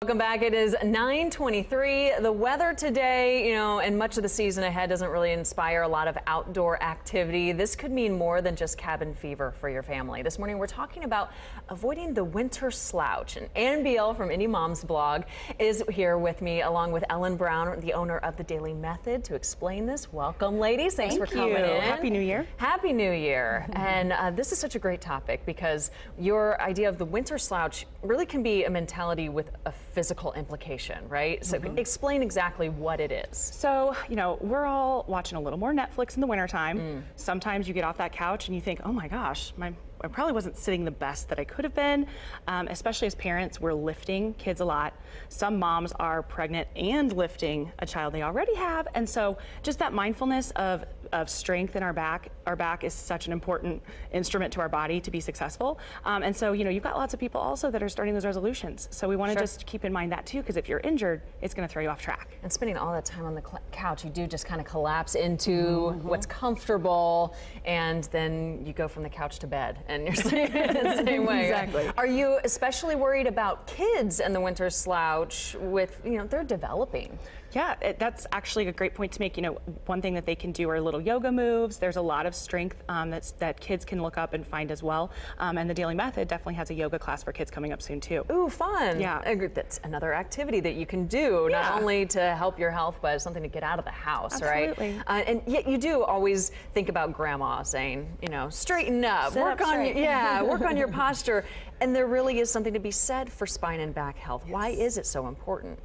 Welcome back. It is 9:23. The weather today, and much of the season ahead doesn't really inspire a lot of outdoor activity. This could mean more than just cabin fever for your family. This morning we're talking about avoiding the winter slouch. And Ann Beal from Indy Moms Blog is here with me, along with Ellen Brown, the owner of the Daily Method, to explain this. Welcome, ladies. Thanks for coming in. Happy New Year. Happy New Year. And this is such a great topic because your idea of the winter slouch really can be a mentality with a physical implication, right? So explain exactly what it is. So, we're all watching a little more Netflix in the wintertime. Sometimes you get off that couch and you think, oh my gosh, I probably wasn't sitting the best that I could have been. Especially as parents, we're lifting kids a lot. Some moms are pregnant and lifting a child they already have. And so just that mindfulness of strength in our back is such an important instrument to our body to be successful. And so, you've got lots of people also that are starting those resolutions. So we want to just keep in mind that too, because if you're injured, it's going to throw you off track. And spending all that time on the couch, you do just kind of collapse into what's comfortable, and then you go from the couch to bed, and you're the same way. Exactly. Are you especially worried about kids and the winter slouch with, they're developing? Yeah, that's actually a great point to make. One thing that they can do are little yoga moves. There's a lot of strength that kids can look up and find as well. And the Daily Method definitely has a yoga class for kids coming up soon too. Ooh, fun. Yeah. That's another activity that you can do, not only to help your health, but something to get out of the house, Absolutely. right? And yet you do always think about grandma saying, straighten up, work on your posture. And there really is something to be said for spine and back health. Yes. Why is it so important?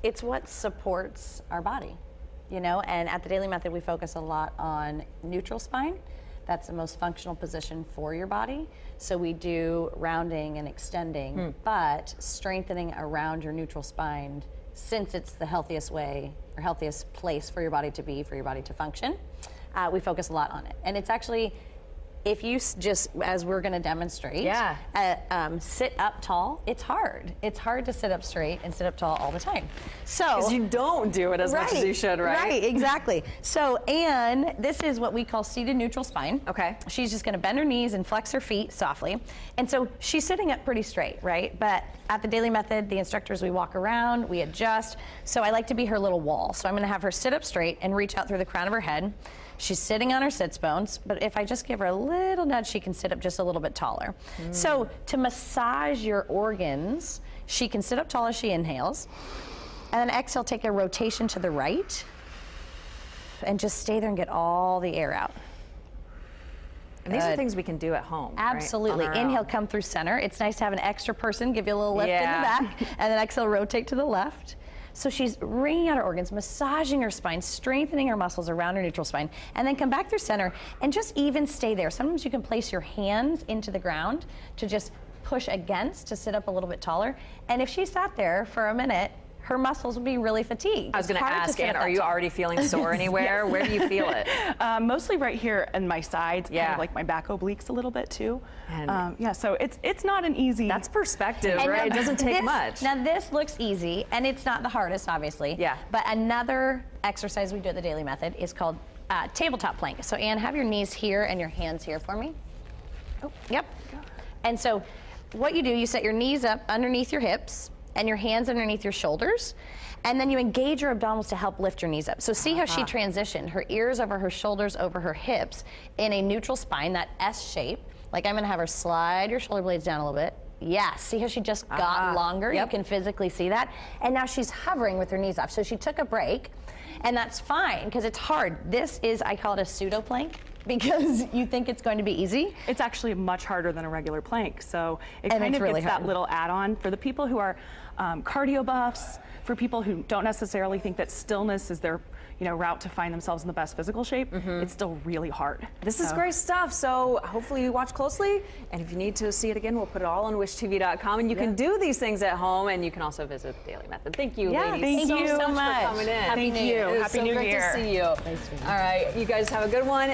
It's what supports our body, and at the Daily Method we focus a lot on neutral spine. That's the most functional position for your body. So we do rounding and extending, but strengthening around your neutral spine, since it's the healthiest way or healthiest place for your body to be, for your body to function. We focus a lot on it. And it's actually, if you just, as we're going to demonstrate, sit up tall, it's hard. It's hard to sit up straight and sit up tall all the time. So, because you don't do it as much as you should, right? Right, exactly. So, Anne, this is what we call seated neutral spine. Okay. She's just going to bend her knees and flex her feet softly. And so she's sitting up pretty straight, right? But at the Daily Method, the instructors, we walk around, we adjust. So I like to be her little wall. So I'm going to have her sit up straight and reach out through the crown of her head. She's sitting on her sits bones, but if I just give her a little nudge, she can sit up just a little bit taller. So to massage your organs, she can sit up tall as she inhales, and then exhale, take a rotation to the right, and just stay there and get all the air out. And these are things we can do at home. Absolutely. Right? Inhale, come through center. It's nice to have an extra person give you a little lift in the back, and then exhale, rotate to the left. So she's wringing out her organs, massaging her spine, strengthening her muscles around her neutral spine, and then come back through center and just even stay there. Sometimes you can place your hands into the ground to just push against to sit up a little bit taller. And if she sat there for a minute, her muscles would be really fatigued. I was going to ask, Anne, are you already feeling sore anywhere? Yes. Where do you feel it? Mostly right here in my sides, kind of like my back obliques a little bit too. And so it's not an easy. That's perspective, right? It doesn't take much. Now this looks easy, and it's not the hardest, obviously. Yeah. But another exercise we do at the Daily Method is called tabletop plank. So Anne, have your knees here and your hands here for me. Oh, yep. And so what you do, you set your knees up underneath your hips, and your hands underneath your shoulders, and then you engage your abdominals to help lift your knees up. So see how she transitioned, her ears over her shoulders, over her hips, in a neutral spine, that S shape. Like I'm gonna have her slide your shoulder blades down a little bit. Yes, see how she just got longer? You can physically see that. And now she's hovering with her knees off. So she took a break, and that's fine, because it's hard. This is, I call it a pseudo plank, because you think it's going to be easy. It's actually much harder than a regular plank. So it kind of gets that little add-on for the people who are cardio buffs, for people who don't necessarily think that stillness is their route to find themselves in the best physical shape. It's still really hard. This is great stuff. So hopefully you watch closely. And if you need to see it again, we'll put it all on wishtv.com. And you can do these things at home, and you can also visit the Daily Method. Thank you, ladies. Thank you so much for coming in. Happy New Year. Happy New Year. Great to see you. All right, you guys have a good one.